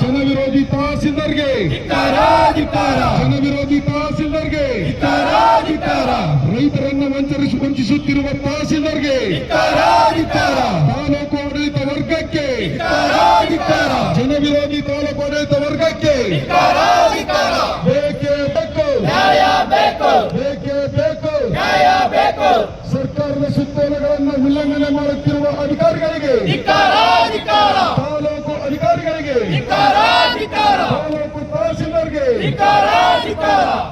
ಜನ ವಿರೋಧಿ ತಹಸೀಲ್ದಾರ್ಗೆ ಜನ ವಿರೋಧಿ ತಹಸೀಲ್ದಾರ್ಗೆ ರೈತರನ್ನ ವಂಚಿಸುತ್ತಿರುವ ತಹಸೀಲ್ದಾರ್ಗೆ ತಾಲೂಕು ಆಡಳಿತ ವರ್ಗಕ್ಕೆ ಜನ ವಿರೋಧಿ ತಾಲೂಕು ಆಡಳಿತ ವರ್ಗಕ್ಕೆ ಬೇಕೇ ಬೇಕು ಸರ್ಕಾರದ ಸುತ್ತೋಲೆಗಳನ್ನು ಉಲ್ಲಂಘನೆ ಮಾಡುತ್ತಿರುವ ಅಧಿಕಾರಿಗಳಿಗೆ ತಾಲೂಕು ಅಧಿಕಾರಿಗಳಿಗೆ ತಾಲೂಕು ತಹಸೀಲ್ದಾರ್ಗೆ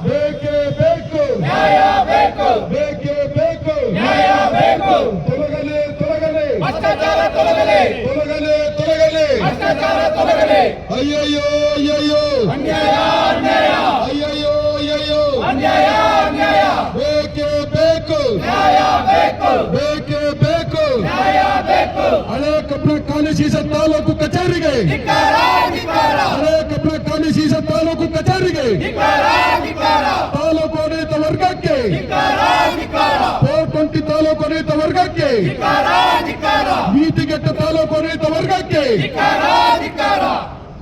ಬೇಕೇ ಬೇಕು ತೊಲಗಲೇ ಅಯ್ಯಯ್ಯೋ ಬೇಕೇ ಬೇಕು ಹಳೆ ಕಬ್ಬಣ ಖಾಲಿ ಸೀಸ ತಾಲೂಕು ಕಚೇರಿಗೆ ಹಳೆ ಕಬ್ಬಣ ಖಾಲಿ ಸೀಸ ತಾಲೂಕು ಕಚೇರಿಗೆ ತಾಲೂಕು ಆಡಳಿತ ವರ್ಗಕ್ಕೆ 420 ತಾಲೂಕು ಆಡಳಿತ ವರ್ಗಕ್ಕೆ ನೀತಿಗೆಟ್ಟ ತಾಲೂಕು ಆಡಳಿತ ವರ್ಗಕ್ಕೆ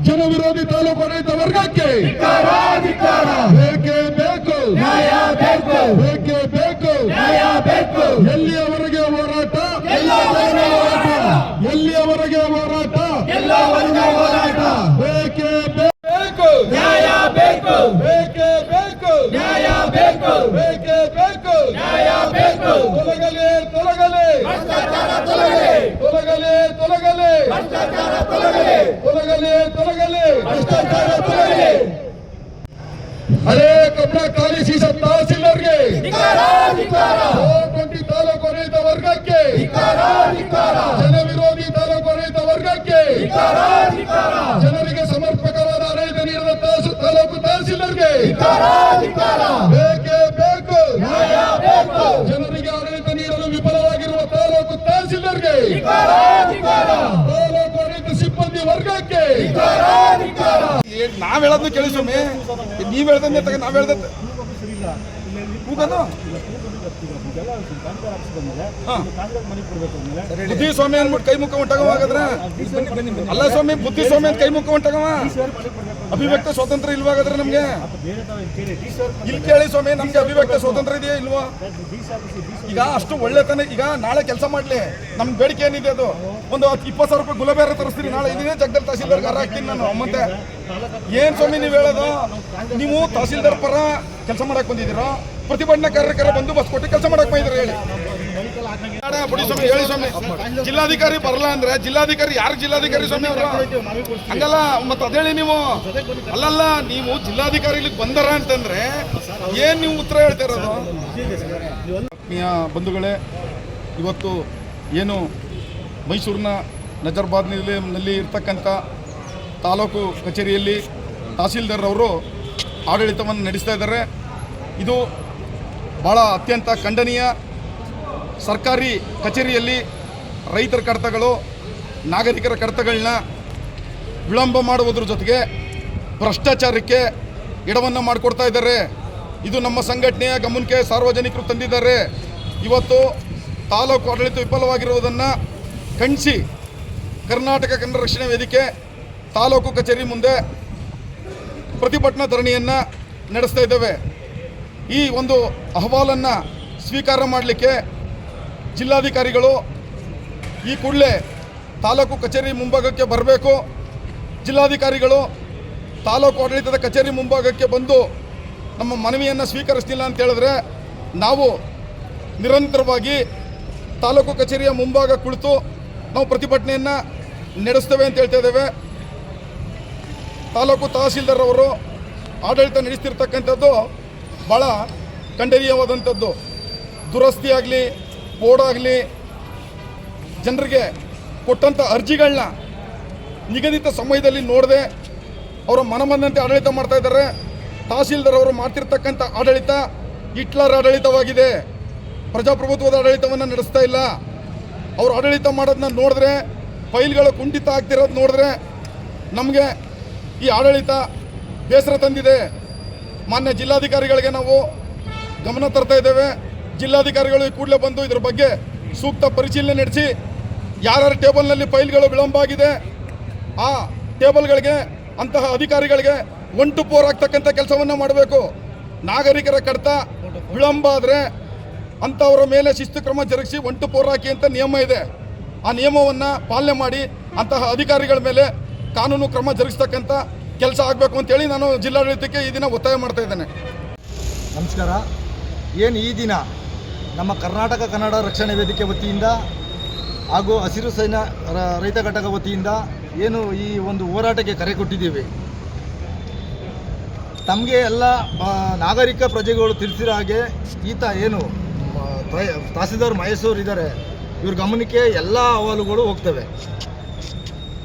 ಜನ ವಿರೋಧಿ ತಾಲೂಕು ಆಡಳಿತ ವರ್ಗಕ್ಕೆ ಬೇಕೇ ಬೇಕು ಎಲ್ಲಿಯವರೆಗೆ ಹೋರಾಟ ಎಲ್ಲಿಯವರೆಗೆ ಹೋರಾಟ ಬೇಕೇ ಬೇಕು ತೊಲಗಲೇ ಹಳೆ ಕಬ್ಬಣ ಖಾಲಿ ಸೀಸ ತಹಸೀಲ್ದಾರ್ಗೆ 420 ತಾಲೂಕು ಆಡಳಿತ ವರ್ಗಕ್ಕೆ ಜನ ವಿರೋಧಿ ತಾಲೂಕು ಆಡಳಿತ ವರ್ಗಕ್ಕೆ ಜನರಿಗೆ ಸಮರ್ಪಕವಾದ ಆಡಳಿತ ನೀಡಿದ ತಾಲೂಕು ತಹಸೀಲ್ದಾರ್ಗೆ ಬೇಕೇ ಬೇಕು ಜನರಿಗೆ ಆಡಳಿತ ನೀಡಲು ವಿಫಲವಾಗಿರುವ ತಾಲೂಕು ತಹಸೀಲ್ದಾರ್ಗೆ ತಾಲೂಕು ಆಡಳಿತ ಸಿಬ್ಬಂದಿ ವರ್ಗಕ್ಕೆ ನಾವ್ ಹೇಳೋದನ್ನ ಕೇಳಿ ಸ್ವಾಮಿ, ನೀವ್ ಹೇಳ್ದಂಗೆ ನಾವ್ ಹೇಳ್ದಂತೆ ಬುದ್ಧಿ ಸ್ವಾಮಿ ಅಂದ್ಬಿಟ್ಟು ಕೈ ಮುಖ ಹೊಂಟಾಗವಾಗದ್ರ ಅಲ್ಲ ಸ್ವಾಮಿ, ಬುದ್ಧಿ ಸ್ವಾಮಿ ಅಂತ ಕೈ ಮುಖ ಹೊಂಟಾಗವ ಅಭಿವ್ಯಕ್ತ ಸ್ವಾತಂತ್ರ್ಯ ಇಲ್ವಾಗಾದ್ರೆ ನಮ್ಗೆ ಇಲ್ಲಿ ಕೇಳಿ ಸ್ವಾಮಿ, ನಮ್ಗೆ ಅಭಿವ್ಯಕ್ತ ಸ್ವಾತಂತ್ರ್ಯ ಇದೆಯಾ ಇಲ್ವಾ? ಈಗ ಅಷ್ಟು ಒಳ್ಳೆತನ, ಈಗ ನಾಳೆ ಕೆಲಸ ಮಾಡ್ಲಿ, ನಮ್ ಬೇಡಿಕೆ ಏನಿದೆ ಅದು ಒಂದು 20,000 ರೂಪಾಯಿ ಗುಲಾಬೇರ ತರಿಸ್ತೀರಿ, ನಾಳೆ ಇದನ್ನೇ ಜಗದಲ್ ತಹಸೀಲ್ದಾರ್ಗೆ ಹಾಕ್ತೀನಿ ನಾನು. ಮತ್ತೆ ಏನ್ ಸ್ವಾಮಿ ನೀವ್ ಹೇಳೋದು? ನೀವು ತಹಸೀಲ್ದಾರ್ ಪರ ಕೆಲಸ ಮಾಡಕ್ ಬಂದಿದ್ದೀರೋ, ಪ್ರತಿಭಟನಾಕಾರರ ಬಂದೋಬಸ್ತ್ ಕೊಟ್ಟು ಕೆಲಸ ಮಾಡಕ್ ಬಂದಿದ್ದೀರ? ಹೇಳಿ ಬಿಡಿ ಸ್ವಾಮಿ, ಹೇಳಿ ಸ್ವಾಮಿ. ಜಿಲ್ಲಾಧಿಕಾರಿ ಬರಲ್ಲ ಅಂದ್ರೆ ಜಿಲ್ಲಾಧಿಕಾರಿ ಯಾರು? ಜಿಲ್ಲಾಧಿಕಾರಿ ಸ್ವಾಮಿ ಅವರು ಹಂಗಲ್ಲ. ಮತ್ತೆ ಅದೇಳಿ ನೀವು ಅಲ್ಲಲ್ಲ, ನೀವು ಜಿಲ್ಲಾಧಿಕಾರಿ ಇಲ್ಲಿಗೆ ಬಂದರ ಅಂತಂದ್ರೆ ಏನ್ ನೀವು ಉತ್ತರ ಹೇಳ್ತಾ ಇರೋದು? ಆತ್ಮೀಯ ಬಂಧುಗಳೇ, ಇವತ್ತು ಏನು ಮೈಸೂರಿನ ನಜರ್ಬಾದ್ನಲ್ಲಿ ಇರ್ತಕ್ಕಂಥ ತಾಲೂಕು ಕಚೇರಿಯಲ್ಲಿ ತಹಸೀಲ್ದಾರ್ ಅವರು ಆಡಳಿತವನ್ನು ನಡೆಸ್ತಾ ಇದ್ದಾರೆ. ಇದು ಭಾಳ ಅತ್ಯಂತ ಖಂಡನೀಯ. ಸರ್ಕಾರಿ ಕಚೇರಿಯಲ್ಲಿ ರೈತರ ಕಡತಗಳು, ನಾಗರಿಕರ ಕಡತಗಳನ್ನ ವಿಳಂಬ ಮಾಡುವುದ್ರ ಜೊತೆಗೆ ಭ್ರಷ್ಟಾಚಾರಕ್ಕೆ ಎಡವನ್ನು ಮಾಡಿಕೊಡ್ತಾ ಇದ್ದಾರೆ. ಇದು ನಮ್ಮ ಸಂಘಟನೆಯ ಗಮನಕ್ಕೆ ಸಾರ್ವಜನಿಕರು ತಂದಿದ್ದಾರೆ. ಇವತ್ತು ತಾಲೂಕು ಆಡಳಿತ ವಿಫಲವಾಗಿರುವುದನ್ನು ಖಂಡಿಸಿ ಕರ್ನಾಟಕ ಕನ್ನಡ ರಕ್ಷಣಾ ವೇದಿಕೆ ತಾಲೂಕು ಕಚೇರಿ ಮುಂದೆ ಪ್ರತಿಭಟನಾ ಧರಣಿಯನ್ನು ನಡೆಸ್ತಾ ಇದ್ದೇವೆ. ಈ ಒಂದು ಅಹವಾಲನ್ನು ಸ್ವೀಕಾರ ಮಾಡಲಿಕ್ಕೆ ಜಿಲ್ಲಾಧಿಕಾರಿಗಳು ಈ ಕೂಡಲೇ ತಾಲೂಕು ಕಚೇರಿ ಮುಂಭಾಗಕ್ಕೆ ಬರಬೇಕು. ಜಿಲ್ಲಾಧಿಕಾರಿಗಳು ತಾಲೂಕು ಆಡಳಿತದ ಕಚೇರಿ ಮುಂಭಾಗಕ್ಕೆ ಬಂದು ನಮ್ಮ ಮನವಿಯನ್ನು ಸ್ವೀಕರಿಸಲಿಲ್ಲ ಅಂತ ಹೇಳಿದ್ರೆ ನಾವು ನಿರಂತರವಾಗಿ ತಾಲೂಕು ಕಚೇರಿಯ ಮುಂಭಾಗ ಕುಳಿತು ನಾವು ಪ್ರತಿಭಟನೆಯನ್ನು ನಡೆಸ್ತೇವೆ ಅಂತ ಹೇಳ್ತಾ ಇದ್ದೇವೆ. ತಾಲೂಕು ತಹಸೀಲ್ದಾರ್ ಅವರು ಆಡಳಿತ ನಡೆಸ್ತಿರ್ತಕ್ಕಂಥದ್ದು ಭಾಳ ಖಂಡನೀಯವಾದಂಥದ್ದು. ದುರಸ್ತಿ ಆಗಲಿ, ಬೋರ್ಡ್ ಆಗಲಿ, ಜನರಿಗೆ ಕೊಟ್ಟಂಥ ಅರ್ಜಿಗಳನ್ನ ನಿಗದಿತ ಸಮಯದಲ್ಲಿ ನೋಡದೆ ಅವರ ಮನಬಂದಂತೆ ಆಡಳಿತ ಮಾಡ್ತಾ ಇದ್ದಾರೆ. ತಹಸೀಲ್ದಾರ್ ಅವರು ಮಾಡ್ತಿರ್ತಕ್ಕಂಥ ಆಡಳಿತ ಹಿಟ್ಲರ್ ಆಡಳಿತವಾಗಿದೆ. ಪ್ರಜಾಪ್ರಭುತ್ವದ ಆಡಳಿತವನ್ನು ನಡೆಸ್ತಾ ಇಲ್ಲ. ಅವರು ಆಡಳಿತ ಮಾಡೋದನ್ನ ನೋಡಿದ್ರೆ, ಫೈಲ್ಗಳು ಕುಂಠಿತ ಆಗ್ತಿರೋದು ನೋಡಿದ್ರೆ ನಮಗೆ ಈ ಆಡಳಿತ ಬೇಸರ ತಂದಿದೆ. ಮಾನ್ಯ ಜಿಲ್ಲಾಧಿಕಾರಿಗಳಿಗೆ ನಾವು ಗಮನ ತರ್ತಾ ಇದ್ದೇವೆ. ಜಿಲ್ಲಾಧಿಕಾರಿಗಳು ಕೂಡಲೇ ಬಂದು ಇದರ ಬಗ್ಗೆ ಸೂಕ್ತ ಪರಿಶೀಲನೆ ನಡೆಸಿ ಯಾರ್ಯಾರ ಟೇಬಲ್ನಲ್ಲಿ ಫೈಲ್ಗಳು ವಿಳಂಬ ಆಗಿದೆ ಆ ಟೇಬಲ್ಗಳಿಗೆ ಅಂತಹ ಅಧಿಕಾರಿಗಳಿಗೆ ಒಂಟು ಪೋರಾಗ್ತಕ್ಕಂಥ ಕೆಲಸವನ್ನು ಮಾಡಬೇಕು. ನಾಗರಿಕರ ಕಡತ ವಿಳಂಬ ಆದರೆ ಅಂಥವರ ಮೇಲೆ ಶಿಸ್ತು ಕ್ರಮ ಜರುಗಿಸಿ ಒಂಟು ಪೋರಾಕಿ ಅಂತ ನಿಯಮ ಇದೆ. ಆ ನಿಯಮವನ್ನು ಪಾಲನೆ ಮಾಡಿ ಅಂತಹ ಅಧಿಕಾರಿಗಳ ಮೇಲೆ ಕಾನೂನು ಕ್ರಮ ಜರುಗಿಸ್ತಕ್ಕಂಥ ಕೆಲಸ ಆಗಬೇಕು ಅಂತೇಳಿ ನಾನು ಜಿಲ್ಲಾಡಳಿತಕ್ಕೆ ಈ ದಿನ ಒತ್ತಾಯ ಮಾಡ್ತಾ ಇದ್ದೇನೆ. ನಮಸ್ಕಾರ. ಏನು ಈ ದಿನ ನಮ್ಮ ಕರ್ನಾಟಕ ಕನ್ನಡ ರಕ್ಷಣೆ ವೇದಿಕೆ ವತಿಯಿಂದ ಹಾಗೂ ಹಸಿರು ಸೇನಾ ರೈತ ಘಟಕ ವತಿಯಿಂದ ಏನು ಈ ಒಂದು ಹೋರಾಟಕ್ಕೆ ಕರೆ ಕೊಟ್ಟಿದ್ದೀವಿ, ತಮಗೆ ಎಲ್ಲ ನಾಗರಿಕ ಪ್ರಜೆಗಳು ತಿಳಿಸಿರೋ ಹಾಗೆ ಈತ ಏನು ತಹಸೀಲ್ದಾರ್ ಮಹೇಶ್ವರ್ ಇದ್ದಾರೆ, ಇವ್ರ ಗಮನಕ್ಕೆ ಎಲ್ಲ ಅಹವಾಲುಗಳು ಹೋಗ್ತವೆ.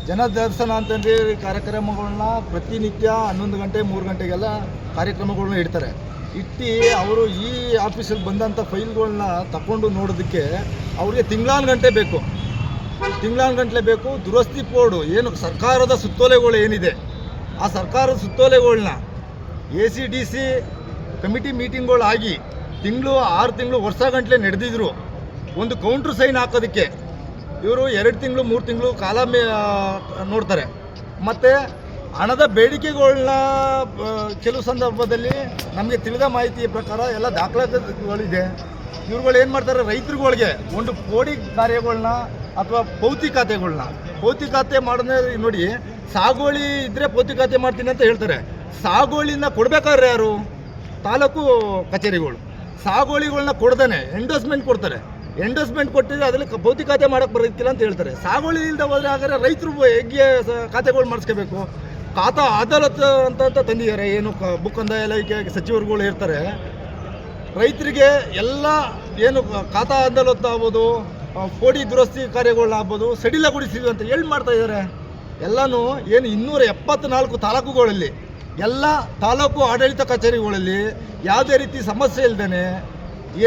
ಜನದರ್ಶನ ಅಂತಂದೇಳಿ ಕಾರ್ಯಕ್ರಮಗಳನ್ನ ಪ್ರತಿನಿತ್ಯ 11 ಗಂಟೆ 3 ಗಂಟೆಗೆಲ್ಲ ಕಾರ್ಯಕ್ರಮಗಳನ್ನ ಇಡ್ತಾರೆ. ಇಟ್ಟು ಅವರು ಈ ಆಫೀಸಲ್ಲಿ ಬಂದಂಥ ಫೈಲ್ಗಳನ್ನ ತಗೊಂಡು ನೋಡೋದಕ್ಕೆ ಅವ್ರಿಗೆ ತಿಂಗಳಾನುಗಂಟೆ ಬೇಕು. ದುರಸ್ತಿ ಬೋರ್ಡು ಏನು ಸರ್ಕಾರದ ಸುತ್ತೋಲೆಗಳು ಏನಿದೆ, ಆ ಸರ್ಕಾರದ ಸುತ್ತೋಲೆಗಳನ್ನ ACDC ಕಮಿಟಿ ಮೀಟಿಂಗ್ಗಳಾಗಿ 6 ತಿಂಗಳು ವರ್ಷ ಗಂಟಲೆ ನಡೆದಿದ್ರು. ಒಂದು ಕೌಂಟ್ರ್ ಸೈನ್ ಹಾಕೋದಕ್ಕೆ ಇವರು 2 ತಿಂಗಳು 3 ತಿಂಗಳು ಕಾಲ ನೋಡ್ತಾರೆ. ಮತ್ತು ಹಣದ ಬೇಡಿಕೆಗಳನ್ನ ಕೆಲವು ಸಂದರ್ಭದಲ್ಲಿ ನಮಗೆ ತಿಳಿದ ಮಾಹಿತಿಯ ಪ್ರಕಾರ ಎಲ್ಲ ದಾಖಲಾತಿಗಳಿದೆ. ಇವ್ರುಗಳು ಏನು ಮಾಡ್ತಾರೆ, ರೈತರುಗಳಿಗೆ ಒಂದು ಕೋಡಿ ಕಾರ್ಯಗಳನ್ನ ಅಥವಾ ಪೌತಿಕಾತೆ ಮಾಡೋದೇ ನೋಡಿ. ಸಾಗುವಳಿ ಇದ್ದರೆ ಪೌತಿಕಾತೆ ಮಾಡ್ತೀನಿ ಅಂತ ಹೇಳ್ತಾರೆ. ಸಾಗುವಳಿನ ಕೊಡಬೇಕಾದ್ರೆ ಯಾರು? ತಾಲೂಕು ಕಚೇರಿಗಳು. ಸಾಗುವಳಿಗಳನ್ನ ಕೊಡ್ದಾನೆ ಎಂಡೋಸ್ಮೆಂಟ್ ಕೊಡ್ತಾರೆ. ಎಂಡೋಸ್ಮೆಂಟ್ ಕೊಟ್ಟಿದ್ರೆ ಅದರಲ್ಲಿ ಭೌತಿಕಾತೆ ಮಾಡೋಕ್ಕೆ ಬರೋಕ್ಕಿಲ್ಲ ಅಂತ ಹೇಳ್ತಾರೆ. ಸಾಗುವಳಿ ಇಲ್ಲದೆ ಹೋದರೆ ಹಾಗಾದ್ರೆ ರೈತರು ಹೇಗೆ ಖಾತೆಗಳು ಮಾಡಿಸ್ಕೋಬೇಕು? ಖಾತಾ ಅದಾಲತ್ ಅಂತ ತಂದಿದ್ದಾರೆ. ಏನು ಬುಕ್ ಕಂದಾಯ ಇಲಾಖೆ ಸಚಿವರುಗಳು ಇರ್ತಾರೆ. ರೈತರಿಗೆ ಎಲ್ಲ ಏನು ಖಾತಾ ಅದಾಲತ್ ಆಗ್ಬೋದು, ಕೋಡಿ ದುರಸ್ತಿ ಕಾರ್ಯಗಳನ್ನಾಗ್ಬೋದು ಸಡಿಲಗೊಳಿಸಿದ್ವಿ ಅಂತ ಹೇಳಿ ಮಾಡ್ತಾ ಇದ್ದಾರೆ. ಎಲ್ಲನೂ ಏನು 274 ತಾಲೂಕುಗಳಲ್ಲಿ ಎಲ್ಲ ತಾಲೂಕು ಆಡಳಿತ ಕಚೇರಿಗಳಲ್ಲಿ ಯಾವುದೇ ರೀತಿ ಸಮಸ್ಯೆ ಇಲ್ಲದೇ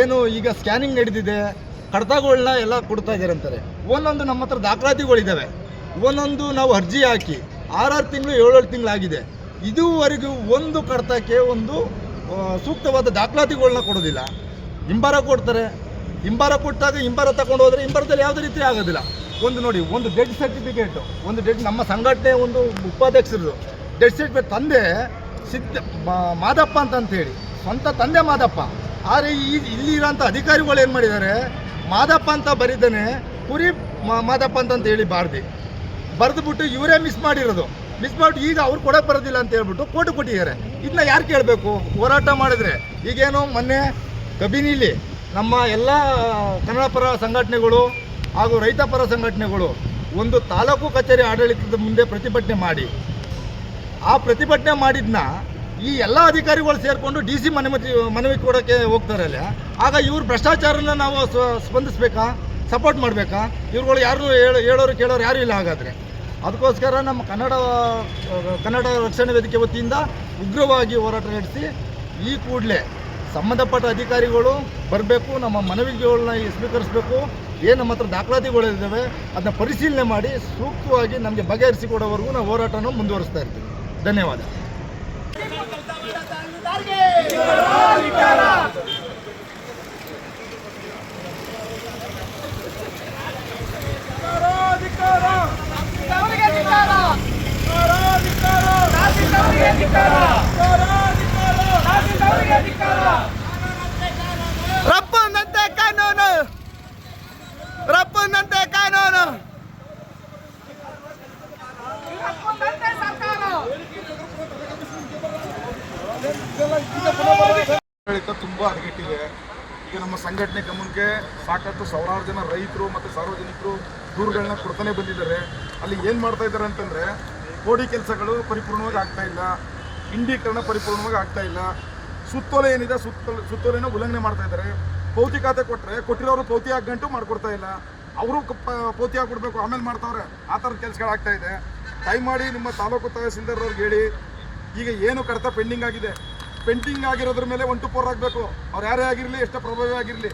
ಏನು ಈಗ ಸ್ಕ್ಯಾನಿಂಗ್ ನಡೆದಿದೆ, ಕಡತಗಳನ್ನ ಎಲ್ಲ ಕೊಡ್ತಾ ಇದ್ದಾರೆ ಅಂತಾರೆ. ಒಂದೊಂದು ನಮ್ಮ ಹತ್ರ ದಾಖಲಾತಿಗಳಿದ್ದಾವೆ. ಒಂದೊಂದು ನಾವು ಅರ್ಜಿ ಹಾಕಿ 6 ತಿಂಗಳು 7 ತಿಂಗಳಾಗಿದೆ. ಇದುವರೆಗೂ ಒಂದು ಕಡತಕ್ಕೆ ಒಂದು ಸೂಕ್ತವಾದ ದಾಖಲಾತಿಗಳನ್ನ ಕೊಡೋದಿಲ್ಲ. ಹಿಂಬಾರ ಕೊಡ್ತಾರೆ. ಹಿಂಬಾರ ಕೊಟ್ಟಾಗ ಹಿಂಬಾರ ತಗೊಂಡು ಹೋದರೆ ಹಿಂಬಾರದಲ್ಲಿ ಯಾವುದೇ ರೀತಿ ಆಗೋದಿಲ್ಲ. ಒಂದು ನೋಡಿ, ಒಂದು ಡೆಡ್ ಸರ್ಟಿಫಿಕೇಟು, ಒಂದು ಡೆಡ್ ನಮ್ಮ ಸಂಘಟನೆ ಒಂದು ಉಪಾಧ್ಯಕ್ಷರದು ಡೆಡ್ ಸರ್ಟಿಫಿಕೇಟ್ ತಂದೆ ಮಾದಪ್ಪ ಅಂತೇಳಿ ಸ್ವಂತ ತಂದೆ ಮಾದಪ್ಪ. ಆದರೆ ಇಲ್ಲಿರೋಂಥ ಅಧಿಕಾರಿಗಳು ಏನು ಮಾಡಿದ್ದಾರೆ, ಮಾದಪ್ಪ ಅಂತ ಬರೀತಾನೆ ಕುರಿ ಮಾದಪ್ಪ ಅಂತ ಹೇಳಿ ಬರೆದುಬಿಟ್ಟು ಇವರೇ ಮಿಸ್ ಮಾಡಿಬಿಟ್ಟು ಈಗ ಅವ್ರು ಕೊಡೋಕೆ ಬರೋದಿಲ್ಲ ಅಂತ ಹೇಳ್ಬಿಟ್ಟು ಕೋರ್ಟ್ ಕೊಟ್ಟಿದ್ದಾರೆ. ಇದನ್ನ ಯಾರು ಕೇಳಬೇಕು? ಹೋರಾಟ ಮಾಡಿದ್ರೆ ಈಗೇನು ಮೊನ್ನೆ ಕಬಿನಿಲಿ ನಮ್ಮ ಎಲ್ಲ ಕನ್ನಡ ಪರ ಸಂಘಟನೆಗಳು ಹಾಗೂ ರೈತ ಪರ ಸಂಘಟನೆಗಳು ಒಂದು ತಾಲೂಕು ಕಚೇರಿ ಆಡಳಿತದ ಮುಂದೆ ಪ್ರತಿಭಟನೆ ಮಾಡಿ, ಆ ಪ್ರತಿಭಟನೆ ಮಾಡಿದ್ನ ಈ ಎಲ್ಲ ಅಧಿಕಾರಿಗಳು ಸೇರಿಕೊಂಡು DC ಮನವಿ ಕೊಡೋಕ್ಕೆ ಹೋಗ್ತಾರೆ. ಆಗ ಇವ್ರು ಭ್ರಷ್ಟಾಚಾರನ ನಾವು ಸ್ಪಂದಿಸ್ಬೇಕಾ, ಸಪೋರ್ಟ್ ಮಾಡಬೇಕಾ? ಇವ್ರುಗಳು ಯಾರು ಹೇಳೋರು ಕೇಳೋರು ಯಾರೂ ಇಲ್ಲ. ಹಾಗಾದರೆ ಅದಕ್ಕೋಸ್ಕರ ನಮ್ಮ ಕನ್ನಡ ರಕ್ಷಣೆ ವೇದಿಕೆ ವತಿಯಿಂದ ಉಗ್ರವಾಗಿ ಹೋರಾಟ ನಡೆಸಿ ಈ ಕೂಡಲೇ ಸಂಬಂಧಪಟ್ಟ ಅಧಿಕಾರಿಗಳು ಬರಬೇಕು, ನಮ್ಮ ಮನವಿಗಳನ್ನ ಸ್ವೀಕರಿಸಬೇಕು. ಏನು ನಮ್ಮ ಹತ್ರ ದಾಖಲಾತಿಗಳಿದ್ದಾವೆ ಅದನ್ನ ಪರಿಶೀಲನೆ ಮಾಡಿ ಸೂಕ್ತವಾಗಿ ನಮಗೆ ಬಗೆಹರಿಸಿಕೊಡೋವರೆಗೂ ನಾವು ಹೋರಾಟನ ಮುಂದುವರಿಸ್ತಾ ಇರ್ತೀವಿ. ಧನ್ಯವಾದ. ರಪ್ಪಂದಂತೆ ಕಾನೂನು, ರಪ್ಪಂದಂತೆ ಕಾನೂನು, ರಪ್ಪಂದಂತೆ ಸರ್ಕಾರ. ತುಂಬಾ ಹದಗೆಟ್ಟಿದೆ. ಈಗ ನಮ್ಮ ಸಂಘಟನೆ ಗಮನಕ್ಕೆ ಸಾಕಷ್ಟು ಸಾವಿರಾರು ಜನ ರೈತರು ಮತ್ತು ಸಾರ್ವಜನಿಕರು ದೂರುಗಳನ್ನ ಕೊಡ್ತಾನೆ ಬಂದಿದ್ದಾರೆ. ಅಲ್ಲಿ ಏನು ಮಾಡ್ತಾ ಇದ್ದಾರೆ ಅಂತಂದರೆ, ಕೋಡಿ ಕೆಲಸಗಳು ಪರಿಪೂರ್ಣವಾಗಿ ಆಗ್ತಾ ಇಲ್ಲ, ಇಂಡೀಕರಣ ಪರಿಪೂರ್ಣವಾಗಿ ಆಗ್ತಾ ಇಲ್ಲ, ಸುತ್ತೋಲೆ ಏನಿದೆ ಸುತ್ತೋಲೆನ ಉಲ್ಲಂಘನೆ ಮಾಡ್ತಾ ಇದ್ದಾರೆ. ಪೌತಿಕಾತೆ ಕೊಟ್ಟರೆ ಕೊಟ್ಟಿರೋರು ಪೌತಿ ಹಾಕಂಟು ಮಾಡ್ಕೊಡ್ತಾ ಇಲ್ಲ, ಅವರು ಪೌತಿ ಹಾಕ್ಕೊಡ್ಬೇಕು ಆಮೇಲೆ ಮಾಡ್ತಾವ್ರೆ. ಆ ಥರದ ಕೆಲಸಗಳಾಗ್ತಾ ಇದೆ. ದಯಮಾಡಿ ನಿಮ್ಮ ತಾಲೂಕು ತಹಸೀಲ್ದಾರ್ ಅವ್ರಿಗೆ ಹೇಳಿ, ಈಗ ಏನು ಕಡತ ಪೆಂಡಿಂಗ್ ಆಗಿದೆ, ಪೆಂಡಿಂಗ್ ಆಗಿರೋದ್ರ ಮೇಲೆ ಒಂಟು ಪೋರಾಗಬೇಕು. ಅವ್ರು ಯಾರೇ ಆಗಿರಲಿ, ಎಷ್ಟೇ ಪ್ರಭಾವಿ ಆಗಿರಲಿ.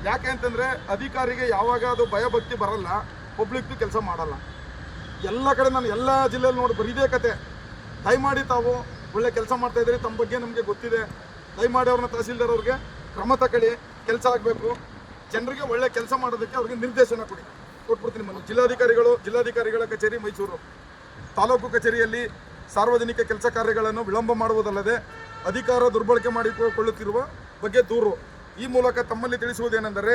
ಯಾಕೆ ಅಂತಂದರೆ ಅಧಿಕಾರಿಗೆ ಯಾವಾಗ ಅದು ಭಯಭಕ್ತಿ ಬರಲ್ಲ, ಪಬ್ಲಿಕ್ದು ಕೆಲಸ ಮಾಡಲ್ಲ. ಎಲ್ಲ ಕಡೆ ನಾನು ಎಲ್ಲ ಜಿಲ್ಲೆಯಲ್ಲಿ ನೋಡಿ ಬರೀದೇ ಕತೆ. ದಯಮಾಡಿ ತಾವು ಒಳ್ಳೆ ಕೆಲಸ ಮಾಡ್ತಾಯಿದ್ದೀರಿ, ತಮ್ಮ ಬಗ್ಗೆ ನಮಗೆ ಗೊತ್ತಿದೆ. ದಯಮಾಡಿ ಅವ್ರನ್ನ ತಹಸೀಲ್ದಾರ್ ಅವ್ರಿಗೆ ಕ್ರಮ ತಗೊಳ್ಳಿ, ಕೆಲಸ ಆಗಬೇಕು. ಜನರಿಗೆ ಒಳ್ಳೆ ಕೆಲಸ ಮಾಡೋದಕ್ಕೆ ಅವ್ರಿಗೆ ನಿರ್ದೇಶನ ಕೊಟ್ಬಿಡ್ತೀನಿ. ಜಿಲ್ಲಾಧಿಕಾರಿಗಳ ಕಚೇರಿ ಮೈಸೂರು. ತಾಲೂಕು ಕಚೇರಿಯಲ್ಲಿ ಸಾರ್ವಜನಿಕ ಕೆಲಸ ಕಾರ್ಯಗಳನ್ನು ವಿಳಂಬ ಮಾಡುವುದಲ್ಲದೆ ಅಧಿಕಾರ ದುರ್ಬಳಕೆ ಮಾಡಿಕೊಳ್ಳುತ್ತಿರುವ ಬಗ್ಗೆ ದೂರು. ಈ ಮೂಲಕ ತಮ್ಮಲ್ಲಿ ತಿಳಿಸುವುದೇನೆಂದರೆ,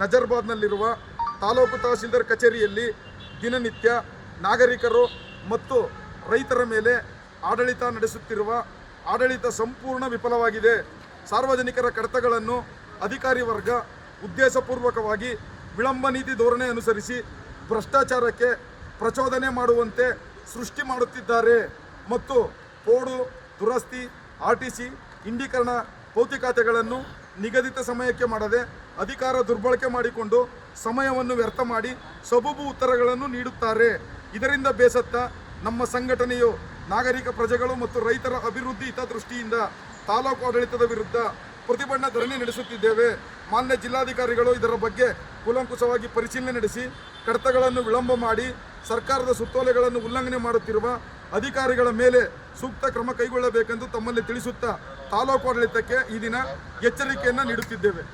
ನಜರ್ಬಾದ್ನಲ್ಲಿರುವ ತಾಲೂಕು ತಹಸೀಲ್ದಾರ್ ಕಚೇರಿಯಲ್ಲಿ ದಿನನಿತ್ಯ ನಾಗರಿಕರು ಮತ್ತು ರೈತರ ಮೇಲೆ ಆಡಳಿತ ನಡೆಸುತ್ತಿರುವ ಆಡಳಿತ ಸಂಪೂರ್ಣ ವಿಫಲವಾಗಿದೆ. ಸಾರ್ವಜನಿಕರ ಕಡತಗಳನ್ನು ಅಧಿಕಾರಿ ವರ್ಗ ಉದ್ದೇಶಪೂರ್ವಕವಾಗಿ ವಿಳಂಬ ನೀತಿ ಧೋರಣೆ ಅನುಸರಿಸಿ ಭ್ರಷ್ಟಾಚಾರಕ್ಕೆ ಪ್ರಚೋದನೆ ಮಾಡುವಂತೆ ಸೃಷ್ಟಿ ಮಾಡುತ್ತಿದ್ದಾರೆ ಮತ್ತು ಪೋಡು, ದುರಸ್ತಿ, RTC, ಇಂಡೀಕರಣ ಭೌತಿಕಾತೆಗಳನ್ನು ನಿಗದಿತ ಸಮಯಕ್ಕೆ ಮಾಡದೆ ಅಧಿಕಾರ ದುರ್ಬಳಕೆ ಮಾಡಿಕೊಂಡು ಸಮಯವನ್ನು ವ್ಯರ್ಥ ಮಾಡಿ ಸಬೂಬು ಉತ್ತರಗಳನ್ನು ನೀಡುತ್ತಾರೆ. ಇದರಿಂದ ಬೇಸತ್ತ ನಮ್ಮ ಸಂಘಟನೆಯು ನಾಗರಿಕ ಪ್ರಜೆಗಳು ಮತ್ತು ರೈತರ ಅಭಿವೃದ್ಧಿ ಹಿತದೃಷ್ಟಿಯಿಂದ ತಾಲೂಕು ಆಡಳಿತದ ವಿರುದ್ಧ ಪ್ರತಿಭಟನಾ ಧರಣಿ ನಡೆಸುತ್ತಿದ್ದೇವೆ. ಮಾನ್ಯ ಜಿಲ್ಲಾಧಿಕಾರಿಗಳು ಇದರ ಬಗ್ಗೆ ಕೂಲಂಕುಷವಾಗಿ ಪರಿಶೀಲನೆ ನಡೆಸಿ ಕಡತಗಳನ್ನು ವಿಳಂಬ ಮಾಡಿ ಸರ್ಕಾರದ ಸುತ್ತೋಲೆಗಳನ್ನು ಉಲ್ಲಂಘನೆ ಮಾಡುತ್ತಿರುವ ಅಧಿಕಾರಿಗಳ ಮೇಲೆ ಸೂಕ್ತ ಕ್ರಮ ಕೈಗೊಳ್ಳಬೇಕೆಂದು ತಮ್ಮಲ್ಲಿ ತಿಳಿಸುತ್ತಾ ತಾಲೂಕು ಆಡಳಿತಕ್ಕೆ ಈ ದಿನ ಎಚ್ಚರಿಕೆಯನ್ನು ನೀಡುತ್ತಿದ್ದೇವೆ.